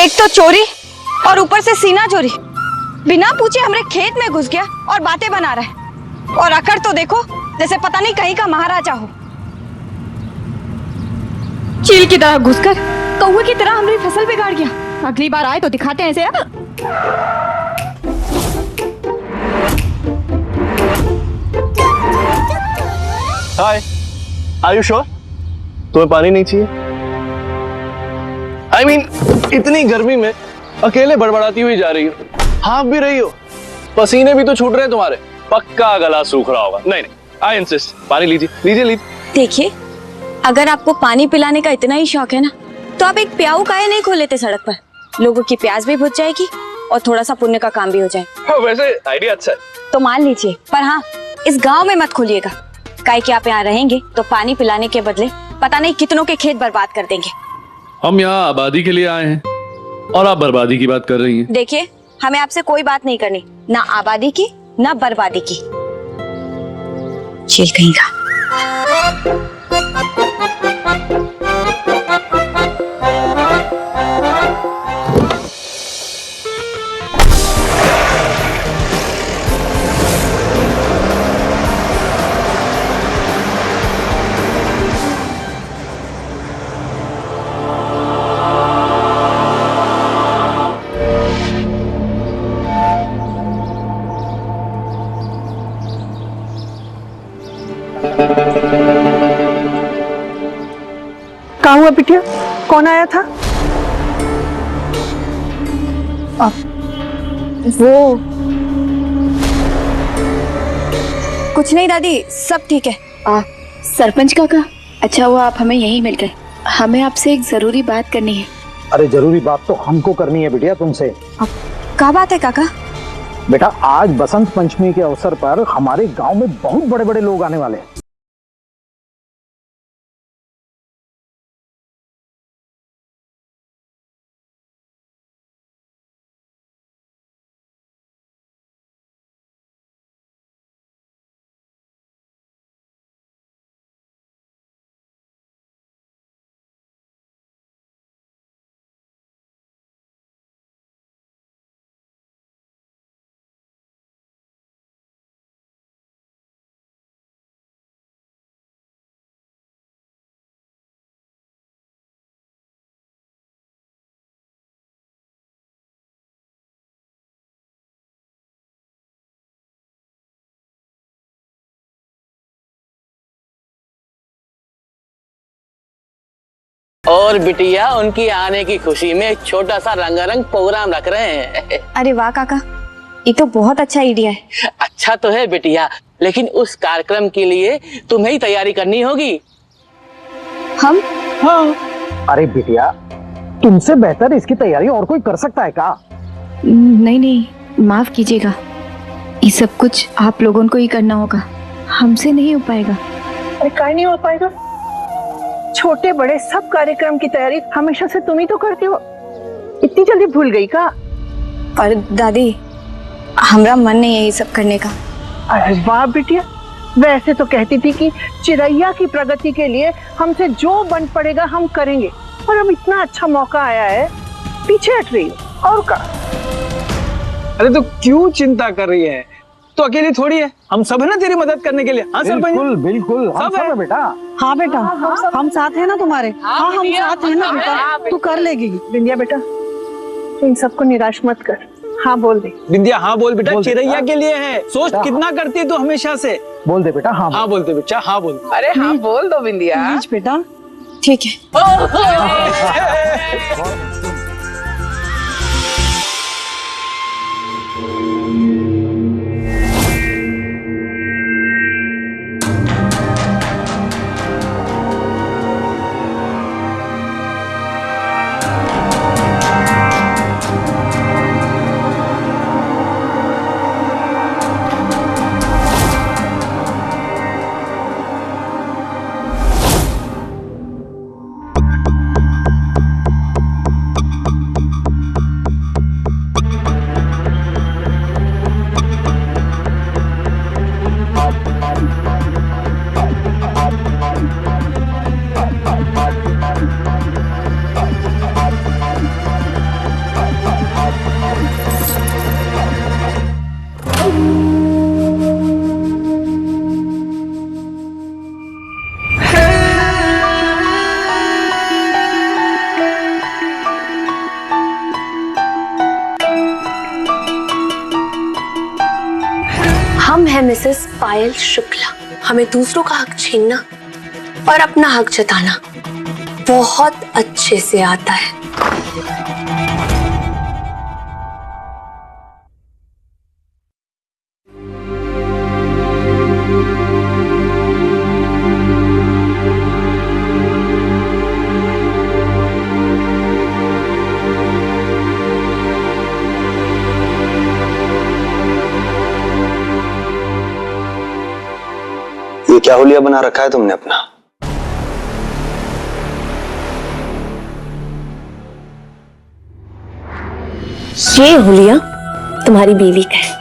एक तो चोरी और ऊपर से सीना चोरी, बिना पूछे हमारे खेत में घुस गया और बातें बना रहा है। और अकड़ तो देखो जैसे पता नहीं कहीं का महाराजा हो। चील की तरह घुसकर कौवे की तरह हमारी फसल बिगाड़ गया। अगली बार आए तो दिखाते हैं ऐसे। हाय, आर यू श्योर? तुम्हें पानी नहीं चाहिए? I mean, इतनी गर्मी में अकेले बड़बड़ाती हुई जा रही हो, हाँफ भी रही हो, पसीने भी तो छूट रहे हैं तुम्हारे, पक्का गला सूख रहा होगा। नहीं, आई इंसिस्ट, पानी लीजिए लीजिए लीजिए। देखिए, अगर आपको पानी पिलाने का इतना ही शौक है ना, तो आप एक प्याऊ काहे नहीं खोल लेते सड़क पर? लोगों की प्यास भी बुझ जाएगी और थोड़ा सा पुण्य का काम भी हो जाए। वैसे आइडिया अच्छा है तो मान लीजिए, पर हाँ, इस गांव में मत खोलिएगा, काहे कि आप यहाँ रहेंगे तो पानी पिलाने के बदले पता नहीं कितनों के खेत बर्बाद कर देंगे। हम यहाँ आबादी के लिए आए हैं और आप बर्बादी की बात कर रही हैं। देखिए, हमें आपसे कोई बात नहीं करनी, ना आबादी की ना बर्बादी की। चील कहीं का। क्या हुआ बिटिया, कौन आया था? वो कुछ नहीं दादी, सब ठीक है। सरपंच काका, अच्छा हुआ आप हमें यहीं मिल गए। हमें आपसे एक जरूरी बात करनी है। अरे जरूरी बात तो हमको करनी है बिटिया तुमसे। क्या बात है काका? बेटा, आज बसंत पंचमी के अवसर पर हमारे गांव में बहुत बड़े बड़े लोग आने वाले हैं। और बिटिया उनकी आने की खुशी में एक छोटा सा रंगारंग प्रोग्राम रख रहे हैं। अरे वाह काका, ये तो बहुत अच्छा आइडिया है। अच्छा तो है बिटिया, लेकिन उस कार्यक्रम के लिए तुम्हें ही तैयारी करनी होगी। हम? हाँ। अरे बिटिया, तुमसे बेहतर इसकी तैयारी और कोई कर सकता है क्या? नहीं नहीं, माफ कीजिएगा, ये सब कुछ आप लोगों को ही करना होगा, हमसे नहीं हो पाएगा। अरे काहे नहीं हो पाएगा? छोटे बड़े सब कार्यक्रम की तैयारी हमेशा से तुम ही तो करती हो, इतनी जल्दी भूल गई का? और दादी, हमारा मन नहीं है ये सब करने का। अरे वाह बिटिया, वैसे तो कहती थी कि चिरैया की प्रगति के लिए हमसे जो बन पड़ेगा हम करेंगे, और अब इतना अच्छा मौका आया है, पीछे हट रही हो और का? अरे तो क्यों चिंता कर रही है? तो अकेली थोड़ी है, हम सब है ना तेरी मदद करने के लिए। हाँ सरपंच, बिल्कुल बिल्कुल, हम सब है बेटा। हाँ बेटा, हम साथ हैं ना तुम्हारे। हाँ हम साथ हैं ना बेटा, तू कर लेगी। बिंदिया बेटा, इन सबको निराश मत कर, हाँ बोल दे। बिंदिया हाँ बोल बेटा, चिरैया के लिए है। सोच कितना करती है तू हमेशा से। बोल दे बेटा, हाँ हाँ बोलते बच्चा, हाँ बोल। अरे हाँ बोल दो बिंदिया। बेटा ठीक है। मिसेस पायल शुक्ला, हमें दूसरों का हक छीनना और अपना हक जताना बहुत अच्छे से आता है। ये क्या हुलिया बना रखा है तुमने अपना? ये हुलिया तुम्हारी बीवी का है।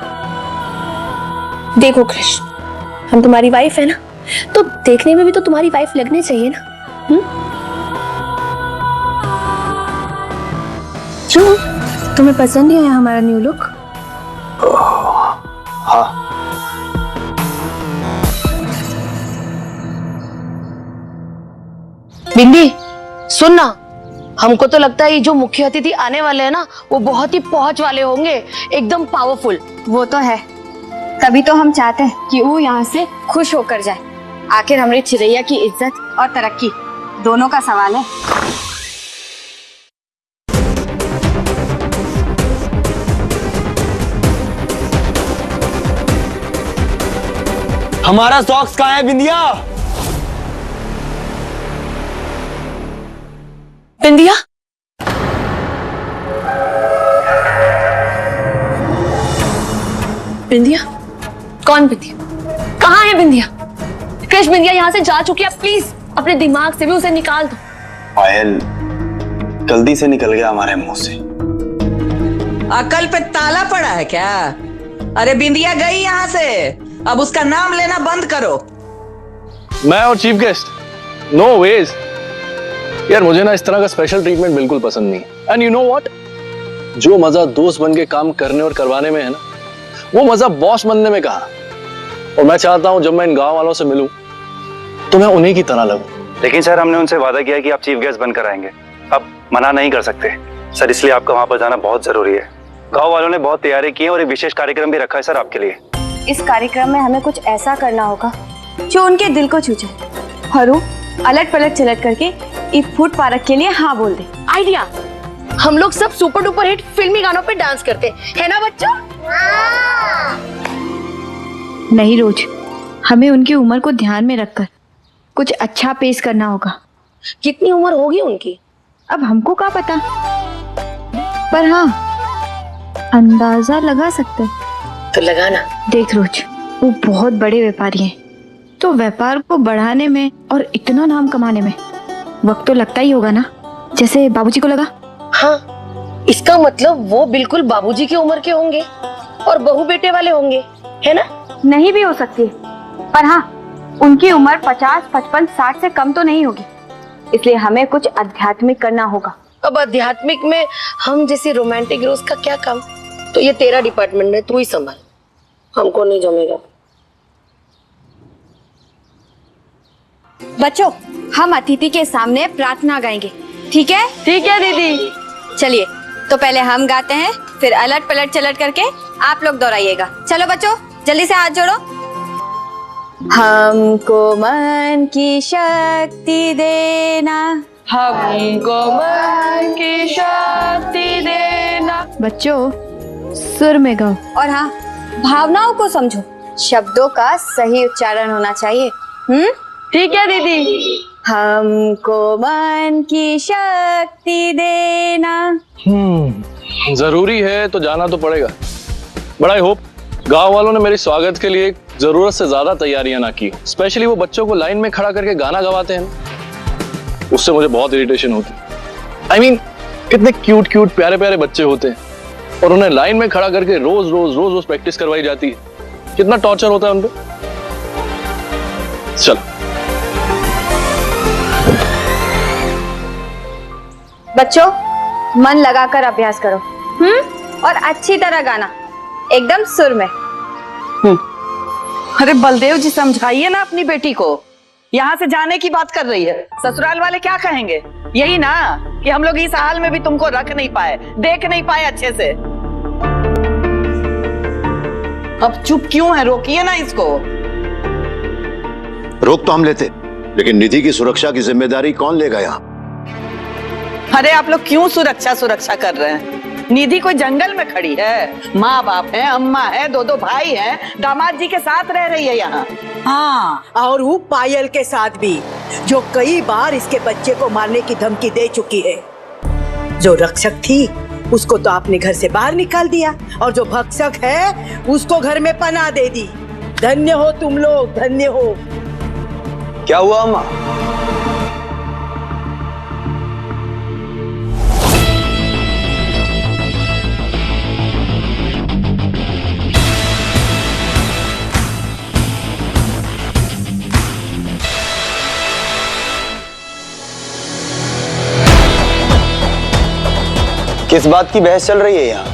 देखो कृष्ण, हम तुम्हारी वाइफ है ना, तो देखने में भी तो तुम्हारी वाइफ लगनी चाहिए ना। क्यों, तुम्हें पसंद नहीं आया हमारा न्यू लुक? हाँ। बिंदी सुन ना, हमको तो लगता है ये जो मुख्य अतिथि आने वाले हैं ना, वो बहुत ही पहुंच वाले होंगे, एकदम पावरफुल। वो तो है, तभी तो हम चाहते हैं कि वो यहाँ से खुश होकर जाए। आखिर हमारी चिरैया की इज्जत और तरक्की दोनों का सवाल है। हमारा सॉक्स कहाँ है बिंदिया? बिंदिया? बिंदिया? कौन बिंदिया? कहाँ है बिंदिया? कृष्ण, बिंदिया यहाँ से जा चुकी है, प्लीज अपने दिमाग से भी उसे निकाल दो। पायल जल्दी से निकल गया हमारे मुंह से। अकल पे ताला पड़ा है क्या? अरे बिंदिया गई यहाँ से, अब उसका नाम लेना बंद करो। मैं और चीफ गेस्ट? नो वेज यार, मुझे ना इस तरह का स्पेशल ट्रीटमेंट बिल्कुल पसंद नहीं। एंड यू नो व्हाट, जो मजा दोस्त बन के काम करने और करवाने में है ना, वो मजा बॉस बनने में कहाँ। और मैं चाहता हूं जब मैं इन गांव वालों से मिलूं तो मैं उन्हीं की तरह लगूं। लेकिन सर, हमने उनसे वादा किया कि आप चीफ गेस्ट बनकर आएंगे, अब मना नहीं कर सकते सर, इसलिए आपका वहां पर जाना बहुत जरूरी है। गांव वालों ने बहुत तैयारी की है और एक विशेष कार्यक्रम भी रखा है सर आपके लिए। इस कार्यक्रम में हमें कुछ ऐसा करना होगा जो उनके दिल को छू जाए और वो अलट पलट चलट करके एक फूड पार्क के लिए हाँ बोल दे। आइडिया, हम लोग सब सुपर डुपर हिट फिल्मी गानों पे डांस करते हैं ना बच्चों? नहीं रोज, हमें उनकी उम्र को ध्यान में रखकर कुछ अच्छा पेश करना होगा। कितनी उम्र होगी उनकी? अब हमको क्या पता, पर हाँ अंदाजा लगा सकते हैं। तो लगाना। देख रोज, वो बहुत बड़े व्यापारी हैं, तो व्यापार को बढ़ाने में और इतना नाम कमाने में वक्त तो लगता ही होगा ना, जैसे बाबूजी को लगा। हाँ, इसका मतलब वो बिल्कुल बाबूजी की उम्र के होंगे और बहू बेटे वाले होंगे, है ना? नहीं भी हो सकती, पर हाँ उनकी उम्र 50, 55, 60 से कम तो नहीं होगी, इसलिए हमें कुछ आध्यात्मिक करना होगा। अब आध्यात्मिक में हम जैसे रोमांटिक हीरोज का क्या काम? तो ये तेरा डिपार्टमेंट है, तू ही संभाल, हमको नहीं जमेगा। बच्चों, हम अतिथि के सामने प्रार्थना गाएंगे, ठीक है? ठीक है दीदी। चलिए, तो पहले हम गाते हैं, फिर अलट पलट चलट करके आप लोग दोहराइएगा। चलो बच्चों, जल्दी से हाथ जोड़ो। हमको मन की शक्ति देना, हमको मन की शक्ति देना। बच्चों, सुर में गाओ। और हाँ, भावनाओं को समझो, शब्दों का सही उच्चारण होना चाहिए। ठीक है दीदी। हमको मन की शक्ति देना। जरूरी है तो जाना तो पड़ेगा, बट आई होप गांव वालों ने मेरे स्वागत के लिए जरूरत से ज्यादा तैयारियां ना की। स्पेशली वो बच्चों को लाइन में खड़ा करके गाना गवाते हैं, उससे मुझे बहुत इरिटेशन होती। I mean, कितने क्यूट क्यूट प्यारे प्यारे बच्चे होते हैं और उन्हें लाइन में खड़ा करके रोज रोज रोज रोज प्रैक्टिस करवाई जाती है। कितना टॉर्चर होता है उनको। चलो बच्चों, मन लगाकर अभ्यास करो, और अच्छी तरह गाना, एकदम सुर में। अरे बलदेव जी, समझाइए ना अपनी बेटी को, यहाँ से जाने की बात कर रही है, ससुराल वाले क्या कहेंगे? यही ना कि हम लोग इस हाल में भी तुमको रख नहीं पाए, देख नहीं पाए अच्छे से। अब चुप क्यों है? रोकिए ना इसको। रोक तो हम लेते, लेकिन निधि की सुरक्षा की जिम्मेदारी कौन लेगा यहाँ? अरे आप लोग क्यों सुरक्षा कर रहे हैं? निधि कोई जंगल में खड़ी है? माँ बाप है, अम्मा है, दो भाई हैं, दामाद जी के साथ रह रही है यहाँ। हाँ, और वो पायल के साथ भी, जो कई बार इसके बच्चे को मारने की धमकी दे चुकी है। जो रक्षक थी उसको तो आपने घर से बाहर निकाल दिया, और जो भक्षक है उसको घर में पनाह दे दी। धन्य हो तुम लोग, धन्य हो। क्या हुआ अम्मा? किस बात की बहस चल रही है यहाँ?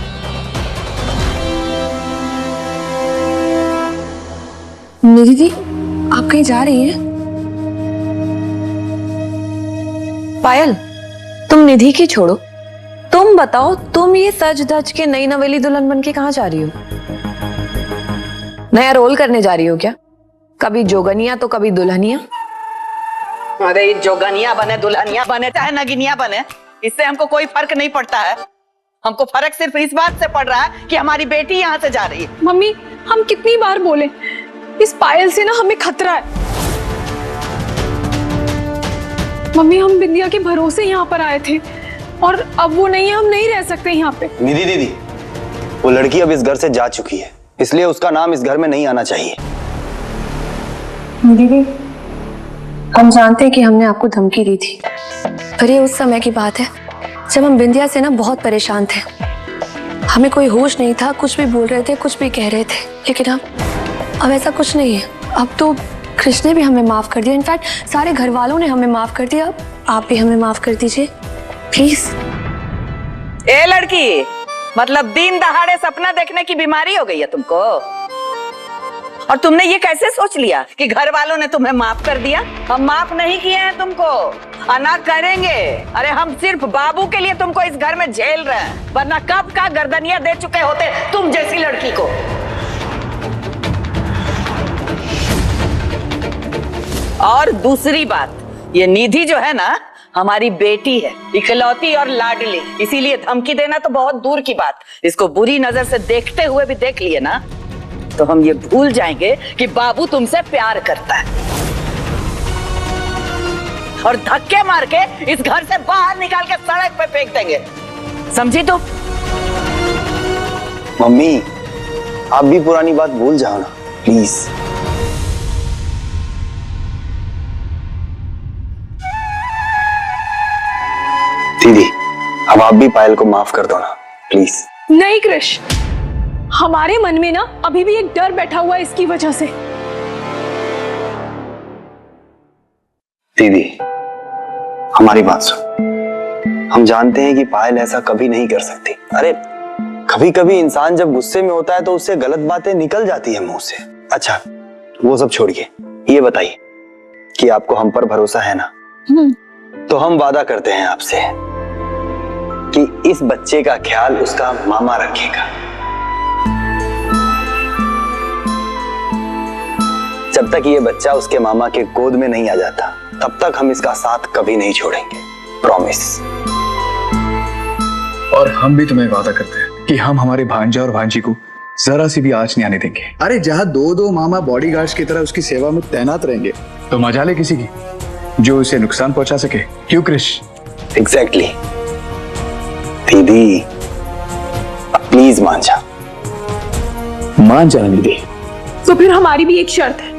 निधि दी, आप कहीं जा रही हैं? पायल, तुम निधि की छोड़ो, तुम बताओ, तुम ये सज धज के नई नवेली दुल्हन बन के कहाँ जा रही हो? नया रोल करने जा रही हो क्या? कभी जोगनिया तो कभी दुल्हनिया। अरे जोगनिया बने, दुल्हनिया बने, चाहे नगिनिया बने, इससे हमको कोई फर्क नहीं पड़ता है। हमको फर्क सिर्फ इस बात से पड़ रहा है कि हमारी बेटी यहाँ से जा रही है। मम्मी, हम कितनी बार बोले, इस पायल से ना हमें खतरा है। मम्मी, हम बिंदिया के भरोसे यहाँ पर आए थे, और अब वो नहीं है, हम नहीं रह सकते यहाँ पे। निधि दीदी, वो लड़की अब इस घर से जा चुकी है, इसलिए उसका नाम इस घर में नहीं आना चाहिए। दीदी, हम जानते हैं कि हमने आपको धमकी दी थी, पर ये उस समय की बात है जब हम बिंदिया से ना बहुत परेशान थे। हमें कोई होश नहीं था, कुछ भी बोल रहे थे, कुछ भी कह रहे थे, लेकिन अब ऐसा कुछ नहीं है। अब तो कृष्ण ने भी हमें माफ कर दिया, इनफैक्ट सारे घर वालों ने हमें माफ कर दिया। अब आप भी हमें माफ कर दीजिए प्लीज। ए लड़की, मतलब दिन दहाड़े सपना देखने की बीमारी हो गई है तुमको? और तुमने ये कैसे सोच लिया कि घर वालों ने तुम्हें माफ कर दिया? हम माफ नहीं किए हैं तुमको, ना करेंगे। अरे हम सिर्फ बाबू के लिए तुमको इस घर में झेल रहे हैं, वरना कब का गर्दनिया दे चुके होते तुम जैसी लड़की को। और दूसरी बात, ये निधि जो है ना, हमारी बेटी है, इकलौती और लाडली, इसीलिए धमकी देना तो बहुत दूर की बात। इसको बुरी नजर से देखते हुए भी देख लिए ना, तो हम ये भूल जाएंगे कि बाबू तुमसे प्यार करता है, और धक्के मार के इस घर से बाहर निकाल के सड़क पे फेंक देंगे, समझी तुम? मम्मी, आप भी पुरानी बात भूल जाओ ना प्लीज। दीदी, अब आप भी पायल को माफ कर दो ना प्लीज। नहीं कृष, हमारे मन में ना अभी भी एक डर बैठा हुआ है इसकी वजह से। दीदी, हमारी बात सुन। हम जानते हैं कि पायल ऐसा कभी नहीं कर सकती। अरे कभी कभी इंसान जब गुस्से में होता है तो उससे गलत बातें निकल जाती है मुंह से। अच्छा वो सब छोड़िए, ये बताइए कि आपको हम पर भरोसा है ना? तो हम वादा करते हैं आपसे कि इस बच्चे का ख्याल उसका मामा रखेगा। जब तक ये बच्चा उसके मामा के गोद में नहीं आ जाता, तब तक हम इसका साथ कभी नहीं छोड़ेंगे, प्रॉमिस। और हम भी तुम्हें वादा करते हैं कि हम हमारे भांजा और भांजी को जरा सी भी आंच नहीं आने देंगे। अरे जहाँ दो मामा बॉडीगार्ड्स की तरह उसकी सेवा में तैनात रहेंगे, तो मजा ले किसी की जो उसे नुकसान पहुंचा सके। क्यों कृष? एग्जैक्टली। दीदी प्लीज मान जा। मान जा दीदी। तो फिर हमारी भी एक शर्त है,